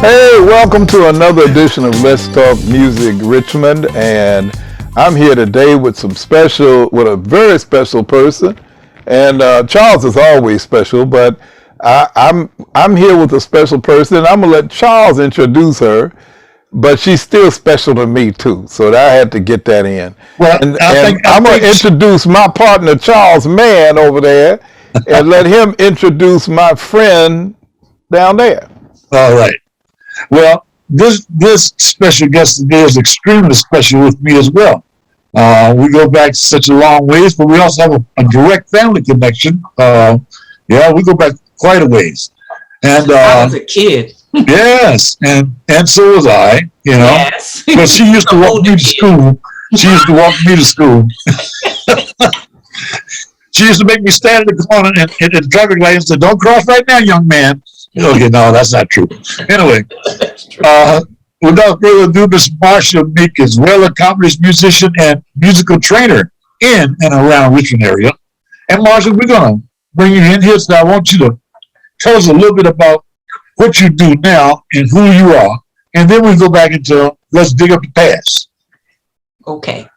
Hey, welcome to another edition of Let's Talk Music Richmond, and I'm here today with with a very special person, and Charles is always special, but I'm here with a special person, and I'm gonna let Charles introduce her, but she's still special to me too, so I had to get that in. Well, and I'm gonna introduce my partner Charles Mann over there, and let him introduce my friend down there. All right. Well, this special guest today is extremely special with me as well. We go back such a long ways, but we also have a direct family connection. We go back quite a ways. And I was a kid. Yes, and so was I. You know, yes. But she used to walk me to school. She used to walk me to school. She used to make me stand at the corner and traffic light and say, "Don't cross right now, young man." Okay, no, that's not true. Anyway, without further ado, Miss Marsha Meekins, well-accomplished musician and musical trainer in and around Richmond area. And Marsha, we're going to bring you in here, so I want you to tell us a little bit about what you do now and who you are, and then we'll go back into let's dig up the past. Okay.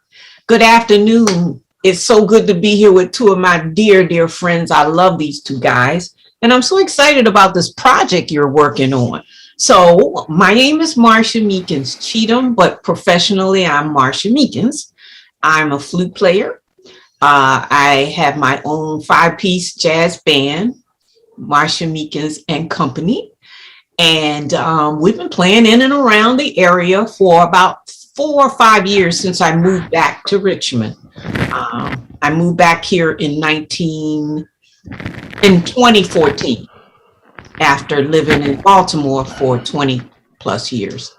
Good afternoon. It's so good to be here with two of my dear friends. I love these two guys. And I'm so excited about this project you're working on. So my name is Marsha Meekins Cheatham, but professionally, I'm Marsha Meekins. I'm a flute player. I have my own 5-piece jazz band, Marsha Meekins and Company. And we've been playing in and around the area for about 4 or 5 years since I moved back to Richmond. I moved back here in 2014 after living in Baltimore for 20 plus years.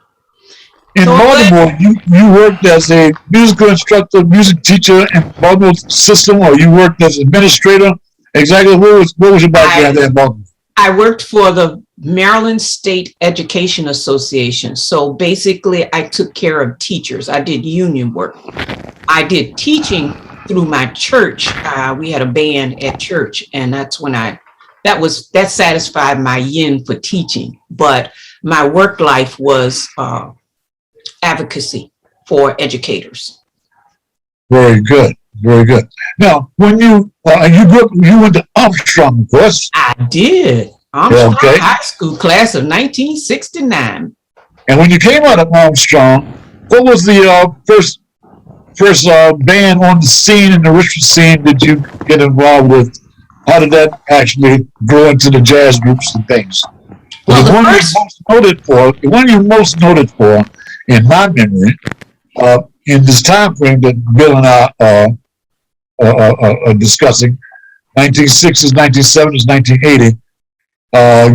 In Baltimore, you worked as a musical instructor, music teacher in Baltimore system, or you worked as administrator? Exactly. What was your background there in Baltimore? I worked for the Maryland State Education Association. So basically, I took care of teachers. I did union work. I did teaching through my church. We had a band at church, and that's when that satisfied my yin for teaching. But my work life was advocacy for educators. Very good, very good. Now, when you went to Armstrong, of course. I did. Armstrong High School, class of 1969. And when you came out of Armstrong, what was the first band on the scene, in the Richmond scene, that you get involved with? How did that actually grow into the jazz groups and things? Well, the one you're most noted for, in my memory, in this time frame that Bill and I are discussing, 1960s, 1970s, 1980,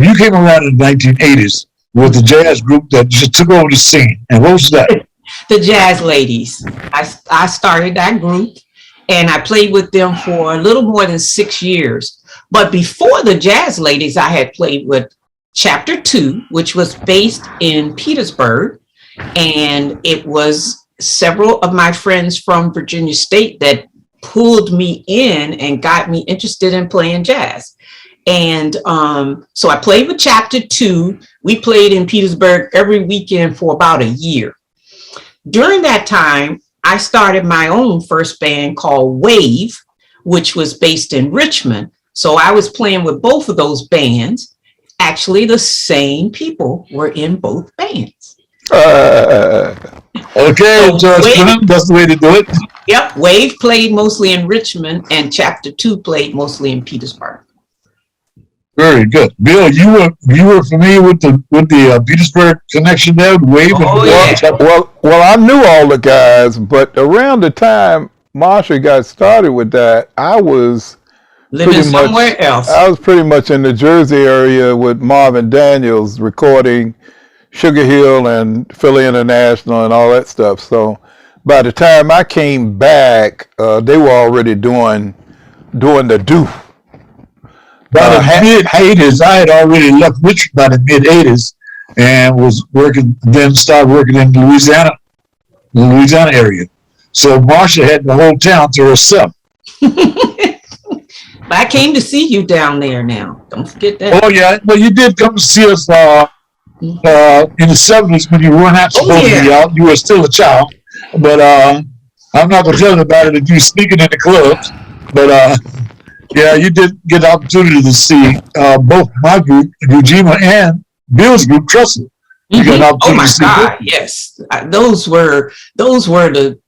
you came around in the 1980s with the jazz group that just took over the scene. And what was that? The Jazz Ladies. I started that group, and I played with them for a little more than 6 years. But before the Jazz Ladies, I had played with Chapter 2, which was based in Petersburg. And it was several of my friends from Virginia State that pulled me in and got me interested in playing jazz. And so I played with Chapter 2. We played in Petersburg every weekend for about a year. During that time, I started my own first band called Wave, which was based in Richmond. So I was playing with both of those bands. Actually, the same people were in both bands. Okay, so that's the way to do it. Yep, Wave played mostly in Richmond, and Chapter 2 played mostly in Petersburg. Very good, Bill. You were familiar with the Petersburg connection there, with Wave. Well, I knew all the guys, but around the time Marsha got started with that, I was living somewhere else. I was pretty much in the Jersey area with Marvin Daniels recording Sugar Hill and Philly International and all that stuff. So by the time I came back, they were already doing the do. By the mid-'80s, I had already left Richmond by the mid-'80s and started working in the Louisiana area. So Marsha had the whole town to herself. But I came to see you down there now. Don't forget that. Oh, yeah. Well, you did come to see us in the 70s when you weren't supposed to be out. You were still a child. But I'm not going to tell you about it if you're speaking in the clubs. But yeah, you did get the opportunity to see both my group, Ujima, and Bill's group, Trusted. You got an Oh opportunity my to see God! them. Yes, those were the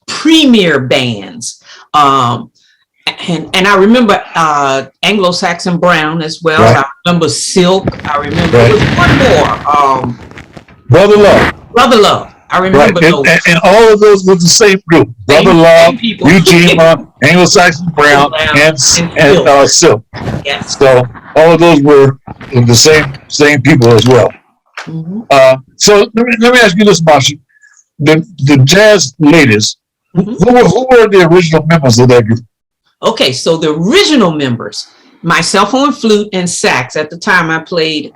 premier bands. And I remember Anglo-Saxon Brown as well. Right. I remember Silk. I remember Right. there was one more. Brother Love. Brother Love. I remember Right. those. And all of those was the same group. Brother Love, people. Ujima, Anglo-Saxon Brown, and Silk. Yes. So all of those were the same people as well. So let me ask you this, Marsha. The jazz ladies, who were the original members of that group? Okay, so the original members, myself on flute and sax. At the time I played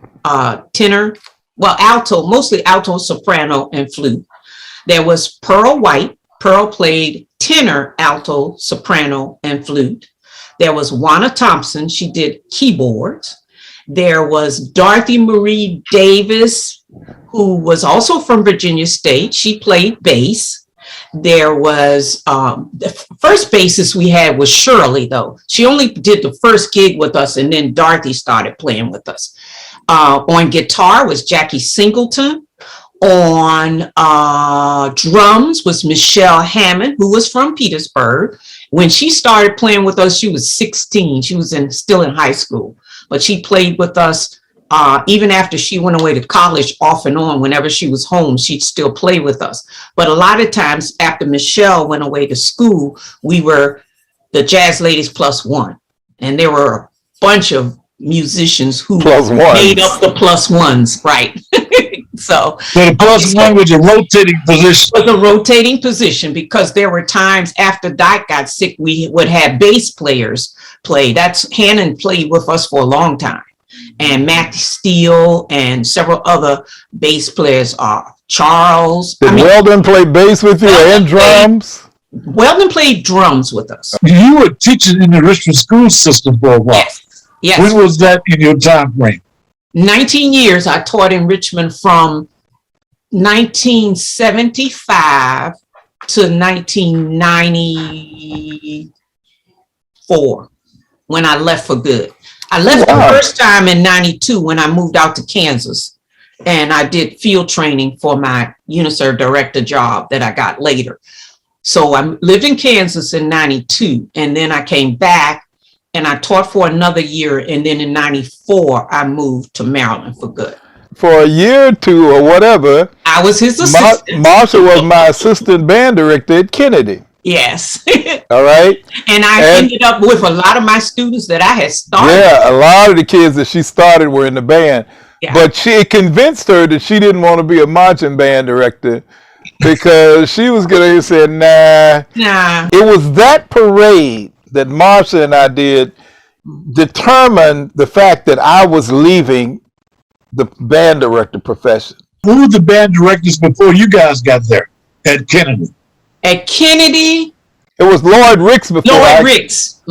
tenor, alto, mostly alto, soprano, and flute. There was Pearl White. Pearl played tenor, alto, soprano, and flute. There was Juana Thompson. She did keyboards. There was Dorothy Marie Davis, who was also from Virginia State. She played bass. There was the first bassist we had was Shirley, though. She only did the first gig with us, and then Dorothy started playing with us. On guitar was Jackie Singleton. On drums was Michelle Hammond, who was from Petersburg. When she started playing with us, she was 16. She was still in high school, but she played with us even after she went away to college, off and on. Whenever she was home, she'd still play with us. But a lot of times after Michelle went away to school, we were the Jazz Ladies Plus One. And there were a bunch of musicians who made up the plus ones, right? So the plus one was a rotating position. It was a rotating position because there were times after Dike got sick, we would have bass players play. Hannon played with us for a long time. And Matt Steele and several other bass players are Charles. Did Weldon play bass with you and drums? Weldon played drums with us. You were teaching in the Richmond School System for a while. Yes. When was that in your time frame? 19 years I taught in Richmond from 1975 to 1994 when I left for good. I left the first time in 92 when I moved out to Kansas, and I did field training for my UNICEF director job that I got later. So I lived in Kansas in 92, and then I came back and I taught for another year. And then in 94, I moved to Maryland for good. For a year or two or whatever, I was his assistant. Marsha was my assistant band director at Kennedy. Yes. All right. And I ended up with a lot of my students that I had started. Yeah, a lot of the kids that she started were in the band. Yeah. But she convinced her that she didn't want to be a marching band director because she was going to say, nah. It was that parade that Marsha and I did determined the fact that I was leaving the band director profession. Who were the band directors before you guys got there at Kennedy? At Kennedy, it was Lloyd Ricks before. Lloyd Ricks.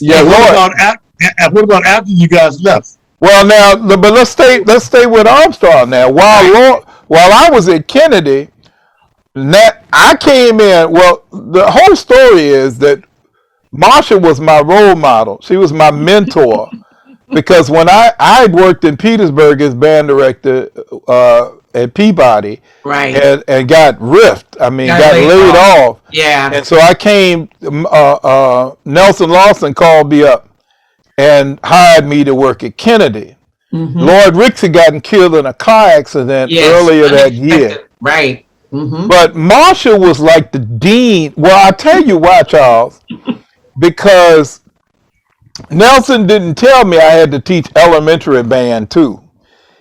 Yeah. What about after you guys left? Well, now, but let's stay with Armstrong now. While I was at Kennedy, I came in. Well, the whole story is that Marsha was my role model. She was my mentor because when I worked in Petersburg as band director at Peabody, right, and got riffed. I mean, got laid off. Yeah. And so I came. Nelson Lawson called me up and hired me to work at Kennedy. Mm-hmm. Lloyd Ricks had gotten killed in a car accident earlier that year. Right. Mm-hmm. But Marsha was like the dean. Well, I'll tell you why, Charles. Because Nelson didn't tell me I had to teach elementary band too.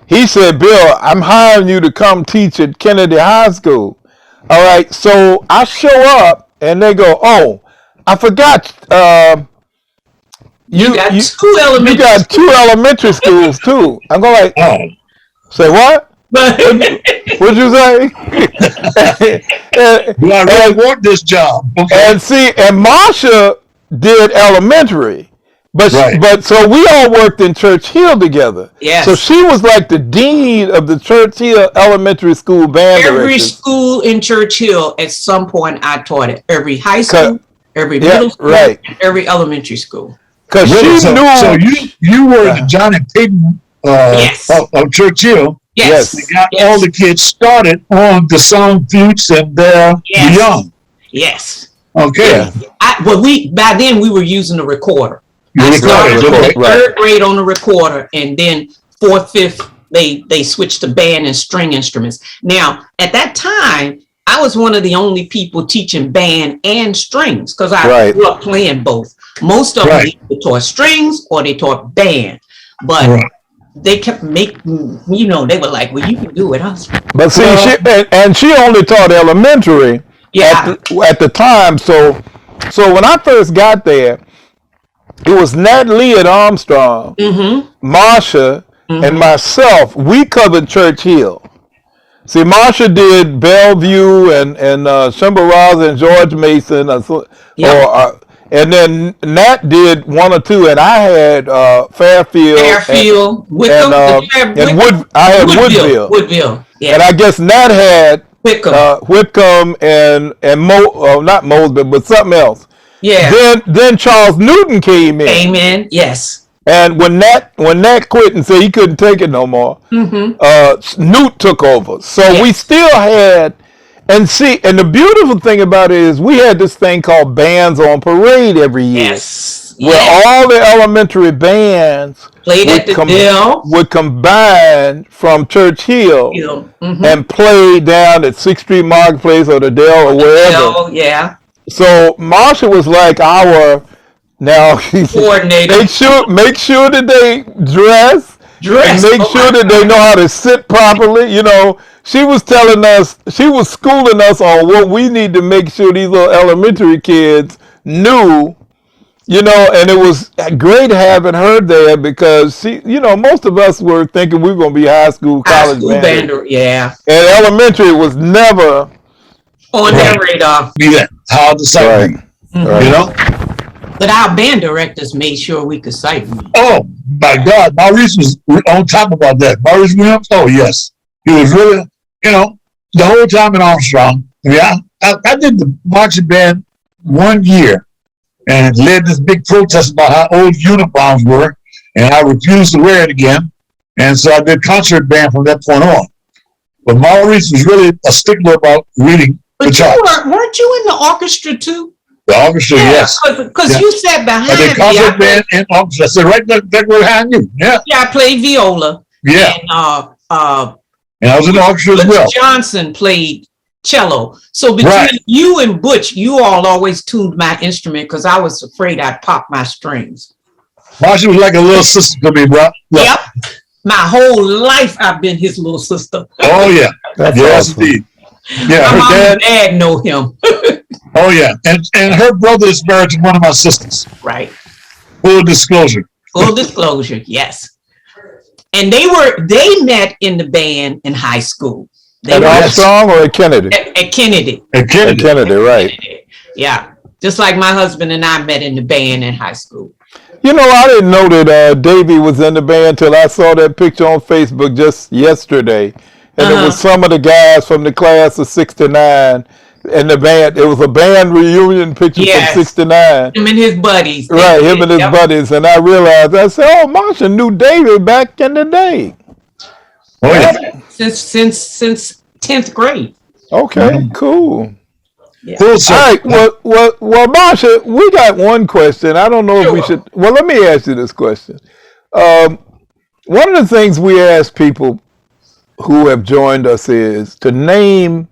He said, Bill, I'm hiring you to come teach at Kennedy High School. All right, so I show up and they go, oh, I forgot. You got two elementary schools too. I'm going like, oh, say what? What'd you say? I really want this job. Okay. And Marsha did elementary, But so we all worked in Church Hill together. Yes. So she was like the dean of the Church Hill Elementary School band Every directors. school in Church Hill, at some point, I taught it. Every high school, every middle school, right. every elementary school. Because she knew. So you were the Johnny Payton Yes. of Church Hill. Yes. They got all the kids started on the song Fuchs and Beyond. Yes. Okay. But by then we were using the recorder. You I started recorded, in third grade on the recorder, and then fourth, fifth, they switched to band and string instruments. Now, at that time, I was one of the only people teaching band and strings because I grew up playing both. Most of them either taught strings or they taught band, but they kept making, they were like, well, you can do it. I was, but see, she only taught elementary at the time. So when I first got there, it was Nat Lee at Armstrong, Marsha, and myself. We covered Church Hill. See, Marsha did Bellevue and Chimborazo and George Mason, and then Nat did one or two, and I had Fairfield, Woodville. Yeah. And I guess Nat had Whitcomb and not Mosby, but something else. Yeah. Then Charles Newton came in. Yes. And when Nat quit and said he couldn't take it no more, Newt took over. So we still had, and the beautiful thing about it is we had this thing called Bands on Parade every year. Yes. Where all the elementary bands would combine from Church Hill and play down at 6th Street Marketplace or the Dell or wherever. So Marsha was like our coordinator. Make sure that they dress and make sure that they know how to sit properly. She was telling us, she was schooling us on what we need to make sure these little elementary kids knew. And it was great having her there because she, most of us were thinking we were going to be high school, college band. And elementary was never on their radar. How to sight read, But our band directors made sure we could sight read. Oh my God, Maurice was on top about that. Maurice Williams, oh yes, he was really, the whole time in Armstrong. I did the marching band 1 year and led this big protest about how old uniforms were, and I refused to wear it again. And so I did concert band from that point on. But Maurice was really a stickler about reading. But weren't you in the orchestra too? The orchestra, yes. Because you sat behind me. I did concert band and orchestra. I said right there behind you. Yeah. Yeah, I played viola. Yeah. And I was in the orchestra as well. Johnson played cello. So between you and Butch, you all always tuned my instrument because I was afraid I'd pop my strings. Marsha was like a little sister to me, bro. Yep. My whole life I've been his little sister. Oh yeah. Yes, awesome. Indeed. Yeah, my mom and dad know him. Oh yeah. And her brother is married to one of my sisters. Right. Full disclosure. Full disclosure, yes. And they met in the band in high school. At Armstrong or at Kennedy? At Kennedy. At Kennedy, right. Kennedy. Yeah. Just like my husband and I met in the band in high school. I didn't know that Davey was in the band till I saw that picture on Facebook just yesterday. And it was some of the guys from the class of 69 in the band. It was a band reunion picture from 69. Him and his buddies. Right, him and his buddies. And I realized, I said, oh, Marsha knew Davey back in the day. Oh, yeah. Since 10th grade. Okay, cool. Yeah. All right, well, Marsha, we got one question. I don't know if we should. Well, let me ask you this question. One of the things we ask people who have joined us is to name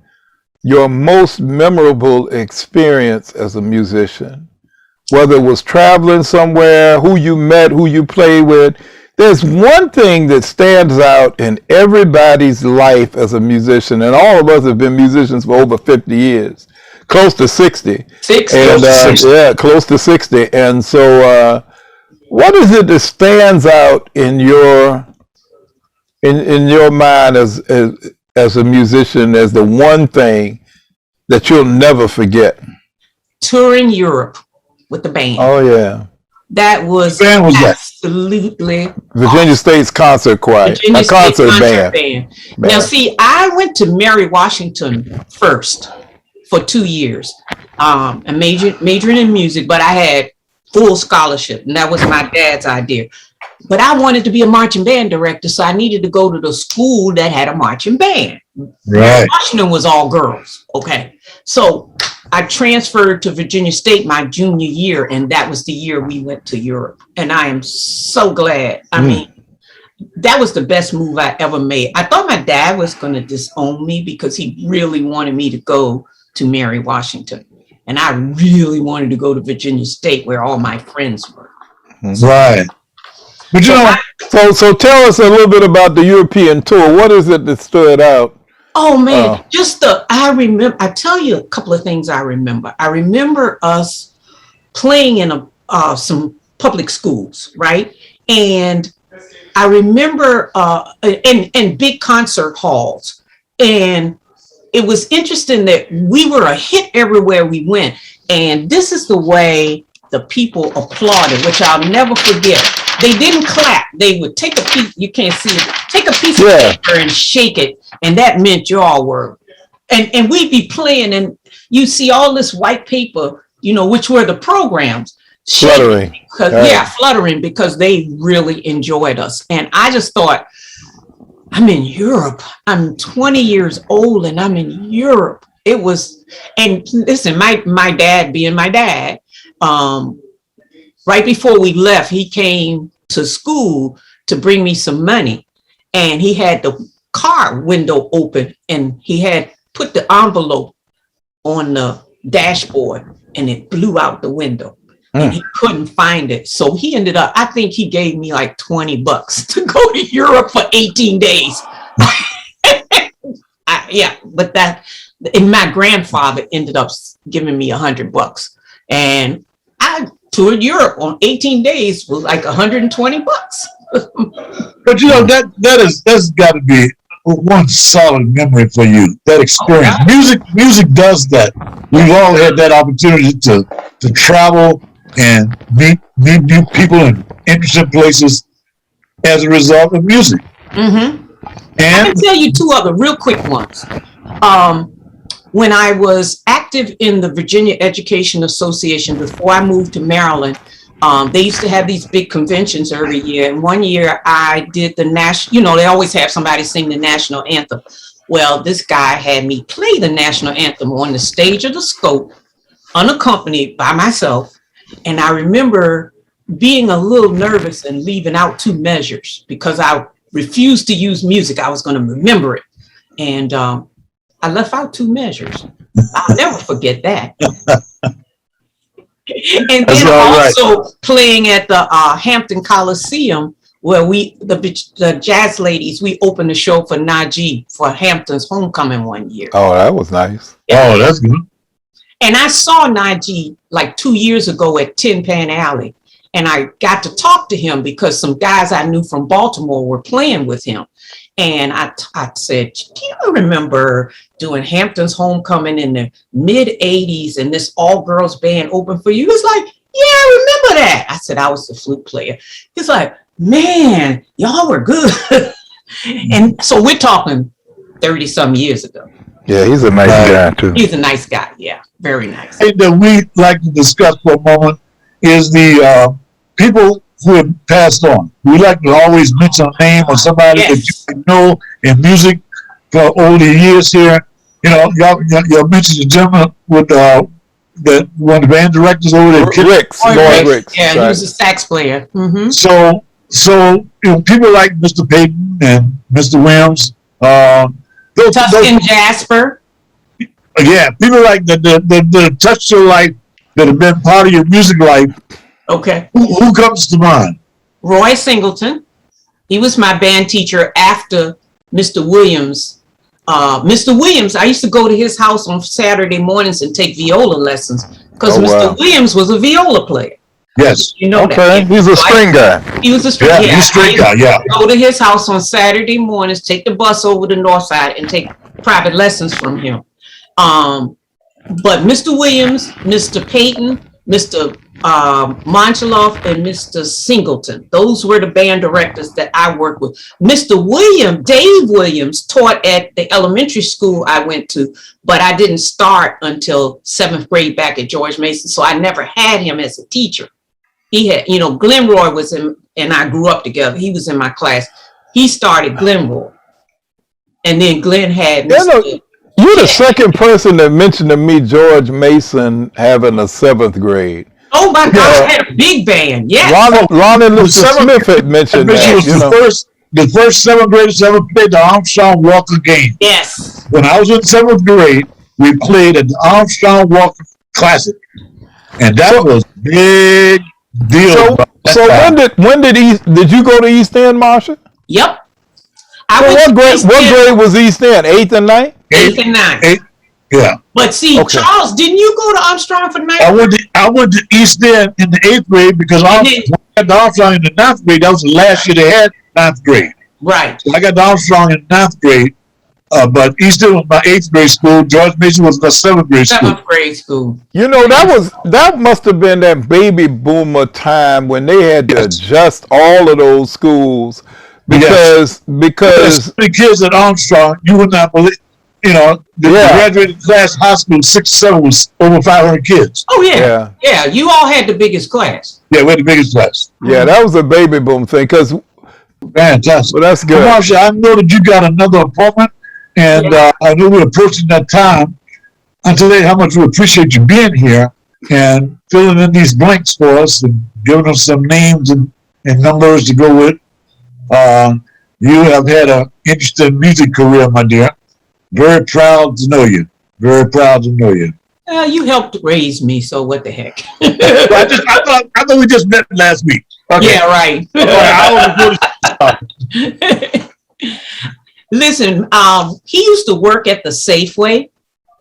your most memorable experience as a musician, whether it was traveling somewhere, who you met, who you played with. There's one thing that stands out in everybody's life as a musician, and all of us have been musicians for over 50 years, close to 60. Yeah, close to 60. And so what is it that stands out in your mind as a musician as the one thing that you'll never forget? Touring Europe with the band. Oh, yeah. That was band was that? absolutely Virginia State's concert choir, Virginia a State concert Concert band. Now, see, I went to Mary Washington first for 2 years, and majoring in music, but I had full scholarship, and that was my dad's idea. But I wanted to be a marching band director, so I needed to go to the school that had a marching band. Right. Washington was all girls. Okay. So I transferred to Virginia State my junior year, and that was the year we went to Europe. And I am so glad. I mean, that was the best move I ever made. I thought my dad was going to disown me because he really wanted me to go to Mary Washington. And I really wanted to go to Virginia State where all my friends were. Right. But you know, So tell us a little bit about the European tour. What is it that stood out? Oh man, I tell you a couple of things I remember. I remember us playing in some public schools, right? And I remember in big concert halls. And it was interesting that we were a hit everywhere we went. And this is the way the people applauded, which I'll never forget. They didn't clap. They would take a piece, you can't see it, take a piece of paper and shake it. And that meant y'all were. And we'd be playing and you see all this white paper, you know, which were the programs. Fluttering. Fluttering because they really enjoyed us. And I just thought, I'm in Europe. I'm 20 years old and I'm in Europe. It was, and listen, my dad being my dad, right before we left, he came to school to bring me some money. And he had the car window open and he had put the envelope on the dashboard and it blew out the window. And he couldn't find it. So he ended up, I think he gave me like $20 to go to Europe for 18 days. And my grandfather ended up giving me $100. And I toured Europe on 18 days was like $120. But you know, that's got to be one solid memory for you, that experience. Music does that. We've all had that opportunity to travel and meet new people in interesting places as a result of music. Mm-hmm. And I can tell you two other real quick ones. When I was active in the Virginia Education Association before I moved to Maryland, they used to have these big conventions every year. And one year I did the national, you know, they always have somebody sing the national anthem. Well, this guy had me play the national anthem on the stage of the Scope, unaccompanied by myself. And I remember being a little nervous and leaving out two measures because I refused to use music. I was going to remember it. And I left out two measures. I'll never forget that. And then also playing at the Hampton Coliseum where the jazz ladies, we opened the show for Najee for Hampton's homecoming one year. Oh, that was nice. Yeah. Oh, that's good. And I saw Najee like 2 years ago at Tin Pan Alley. And I got to talk to him because some guys I knew from Baltimore were playing with him. And I said, do you remember doing Hampton's homecoming in the mid 80s and this all girls band opened for you? He was like, yeah, I remember that. I said, I was the flute player. He's like, man, y'all were good. And so we're talking 30 some years ago. Yeah, he's a nice guy too. He's a nice guy. Yeah, very nice. And that we like to discuss for a moment is the people who have passed on. We like to always mention a name or somebody that you know in music for over the years here. You know, y'all mentioned the gentleman with the one of the band directors over there, Lloyd Ricks. Yeah, he was a sax player. Mm-hmm. So you know, people like Mr. Payton and Mr. Williams, Tuscan Jasper. Yeah, people like the touched your life that have been part of your music life. Okay. Who comes to mind? Roy Singleton. He was my band teacher after Mr. Williams. Mr. Williams, I used to go to his house on Saturday mornings and take viola lessons because Mr. Williams was a viola player. Yes. You know that. He's a string guy. He was a string guy. He's a string guy, yeah. Go to his house on Saturday mornings, take the bus over the north side and take private lessons from him. But Mr. Williams, Mr. Payton, Mr. Monchaloff and Mr. Singleton. Those were the band directors that I worked with. Mr. Dave Williams, taught at the elementary school I went to, but I didn't start until 7th grade back at George Mason, so I never had him as a teacher. He had, Glenroy was in, and I grew up together. He was in my class. He started Glenroy. And then Glenn had Mr. You're the second person that mentioned to me George Mason having a 7th grade. Oh my gosh, I had a big band. Yes. Ronnie Luther Smith had mentioned that. Was the first 7th graders ever played the Armstrong Walker game. Yes. When I was in 7th grade, we played at the Armstrong Walker Classic, and that was a big deal. So when did you go to East End, Marsha? Yep. What grade was East End? 8th and 9th? 8th and 9th. Yeah. But see, okay. Charles, didn't you go to Armstrong for 9th? I went to East End in the 8th grade because I got the Armstrong in the 9th grade. That was the last year they had 9th grade. Right. So I got the Armstrong in 9th grade, but East End was my 8th grade school. George Mason was my 7th grade school. 7th grade school. That must have been that baby boomer time when they had to adjust all of those schools because the kids at Armstrong, you would not believe. The graduated class high school 6-7 was over 500 kids. Oh yeah. You all had the biggest class. Yeah, we had the biggest class. Yeah, that was a baby boom thing. Fantastic. Well, that's good. Marsha, I know that you got another appointment, and I know we're approaching that time. I tell you how much we appreciate you being here and filling in these blanks for us and giving us some names and numbers to go with. You have had an interesting music career, my dear. Very proud to know you. Very proud to know you. You helped raise me, so what the heck? I thought we just met last week. Okay. Yeah, right. Listen, he used to work at the Safeway.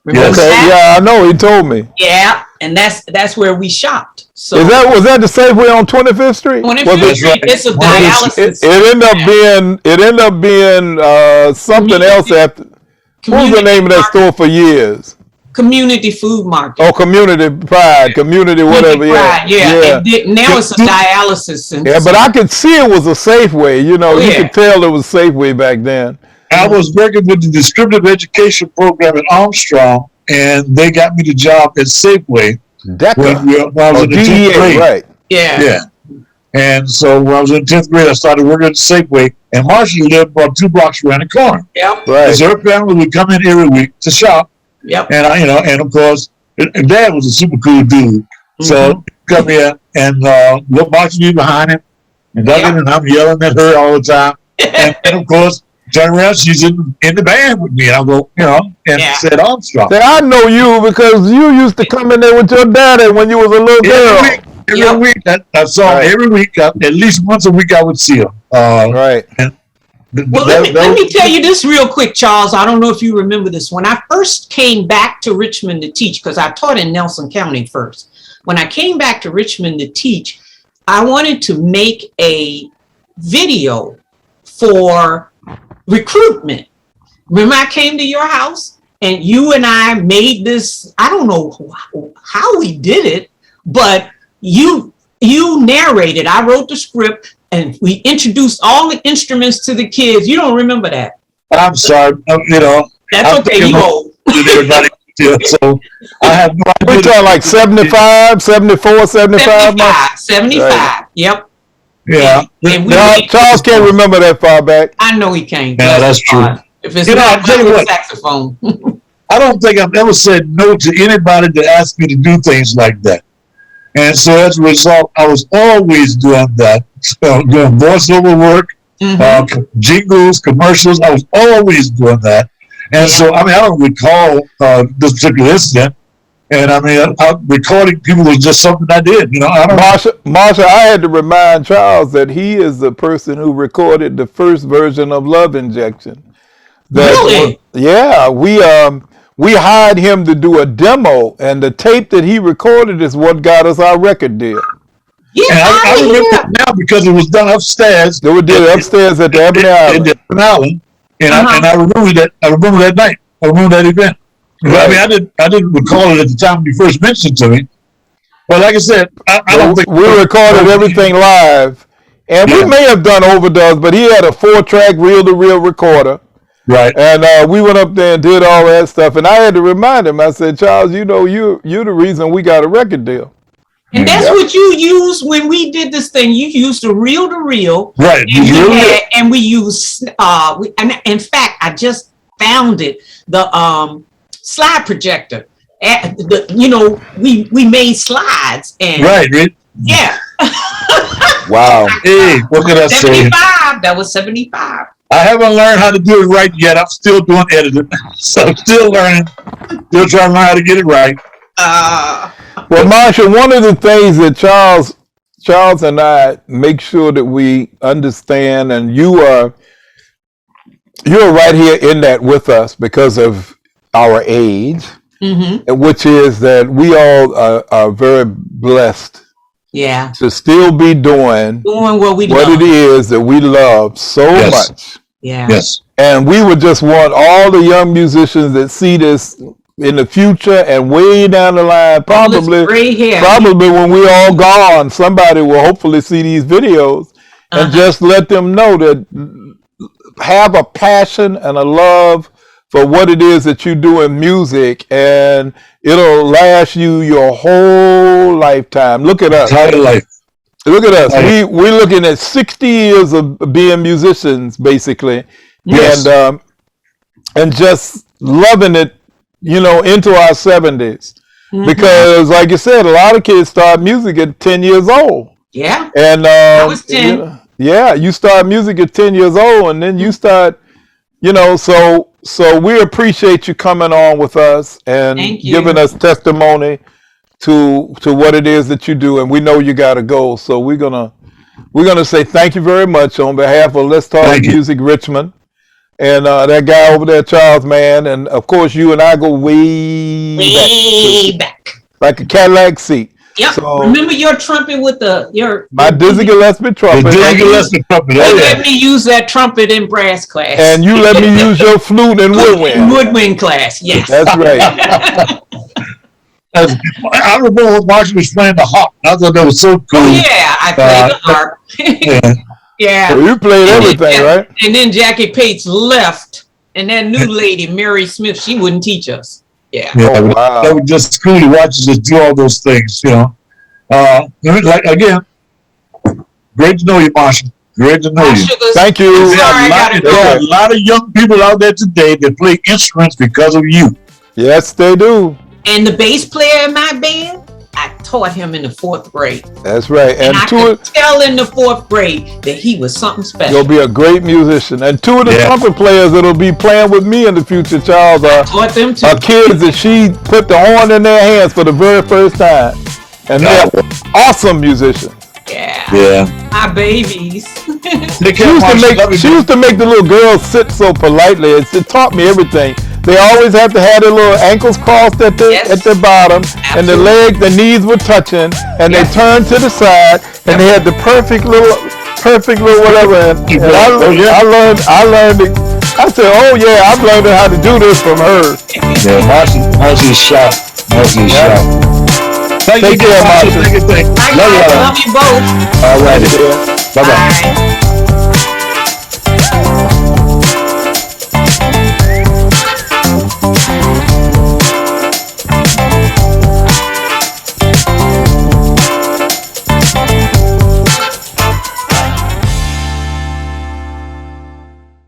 Remember that? Yeah, I know. He told me. Yeah, and that's where we shopped. So was that the Safeway on 25th Street? 25th Street. It's a dialysis. It ended up being something else after. What was the name of that store for years? Community Food Market. Oh, Community Pride, Community whatever. Pride, yeah. Now it's a dialysis center. Yeah, but I could see it was a Safeway. You could tell it was Safeway back then. I was working with the distributive education program at Armstrong, and they got me the job at Safeway. When I was in the 10th grade. Right. Yeah. And so when I was in 10th grade, I started working at Safeway, and Marsha lived about 2 blocks around the corner. Yep. Right. So her family would come in every week to shop. Yep. And and of course, and Dad was a super cool dude. Mm-hmm. So he'd come here and look Marsha be behind him, and I'm yelling at her all the time. and of course, turn around, she's in the band with me. I'll go, said Armstrong. I know you because you used to come in there with your daddy when you was a little girl. Every week, I saw him every week. At least once a week, I would see him. Right. And let me tell you this real quick, Charles. I don't know if you remember this. When I first came back to Richmond to teach, because I taught in Nelson County first. When I came back to Richmond to teach, I wanted to make a video for recruitment. Remember, I came to your house and you and I made this. I don't know how we did it, but you narrated. I wrote the script and we introduced all the instruments to the kids. You don't remember that? I'm sorry. That's okay. You old. Everybody. So I have no idea. We're talking like 75, 74, 75. 75. Right. Yep. Yeah. And Charles can't remember that far back. I know he can't. Yeah, that's true. If it's not a saxophone. I don't think I've ever said no to anybody that asked me to do things like that. And so as a result, I was always doing that, doing voiceover work, jingles, commercials. I was always doing that. And so, I don't recall this particular incident. And recording people was just something I did. Marsha, I had to remind Charles that he is the person who recorded the first version of Love Injection. Really? Yeah, we hired him to do a demo, and the tape that he recorded is what got us our record deal. Yeah, and I remember it now because it was done upstairs. They were done upstairs at the Ebony Island. And I remember that. I remember that night. I remember that event. Right. I didn't recall it at the time when you first mentioned it to me. But like I said, I don't think we recorded everything live, and we may have done overdubs, but he had a 4-track reel-to-reel recorder. Right. And we went up there and did all that stuff. And I had to remind him, I said, Charles, you know, you're the reason we got a record deal. And that's what you used when we did this thing. You used a reel-to-reel. Right. And we used, and in fact, I just found it, the slide projector. We made slides. And right. Yeah. Wow. Hey, what can I say? 75. That was 75. I haven't learned how to do it right yet. I'm still doing editing. So I'm still learning. Still trying to learn how to get it right. Well, Marsha, one of the things that Charles and I make sure that we understand, and you're right here in that with us because of our age, which is that we all are very blessed. Yeah. To still be doing what it is that we love so much. Yeah. Yes. And we would just want all the young musicians that see this in the future and way down the line, probably when we're all gone, somebody will hopefully see these videos and just let them know that have a passion and a love for what it is that you do in music, and it'll last you your whole lifetime. Look at us. Entire life. Look at us. We're looking at 60 years of being musicians, basically, and just loving it, into our 70s. Because, like you said, a lot of kids start music at 10 years old. Yeah. And I was 10. You start music at 10 years old, and then you start, So we appreciate you coming on with us and giving us testimony to what it is that you do, and we know you got to go. So we're gonna say thank you very much on behalf of Let's Talk Music Richmond, and that guy over there, Charles, man, and of course you and I go way back, like a Cadillac seat. Yep. So, remember your trumpet with my Dizzy Gillespie trumpet. Let me use that trumpet in brass class. And you let me use your flute in woodwind. Woodwind class, yes. That's right. I remember when Marsha was playing the harp. I thought that was so cool. Oh, yeah, I played the harp. Yeah. So you played everything, right? And then Jackie Pates left, and that new lady, Mary Smith, she wouldn't teach us. Yeah. Wow. That was just cool to watch us do all those things, Again, great to know you, Marsha. Great to know you. Thank you. There's a lot of young people out there today that play instruments because of you. Yes, they do. And the bass player in my band, I taught him in the 4th grade. That's right. And I could tell in the 4th grade that he was something special. You'll be a great musician. And 2 of the trumpet players that'll be playing with me in the future, Charles, are kids that she put the horn in their hands for the very first time. And they're awesome musicians. Yeah. My babies. She used to make the little girls sit so politely. It taught me everything. They always have to have their little ankles crossed at the bottom, and the legs, the knees were touching, and they turned to the side, and they had the perfect little whatever. And I learned it. I said, oh yeah, I've learned how to do this from her. Yeah, Marsha's sharp. Marsha's sharp. Thank you, Marsha. Love you both. All righty. Bye-bye. Bye.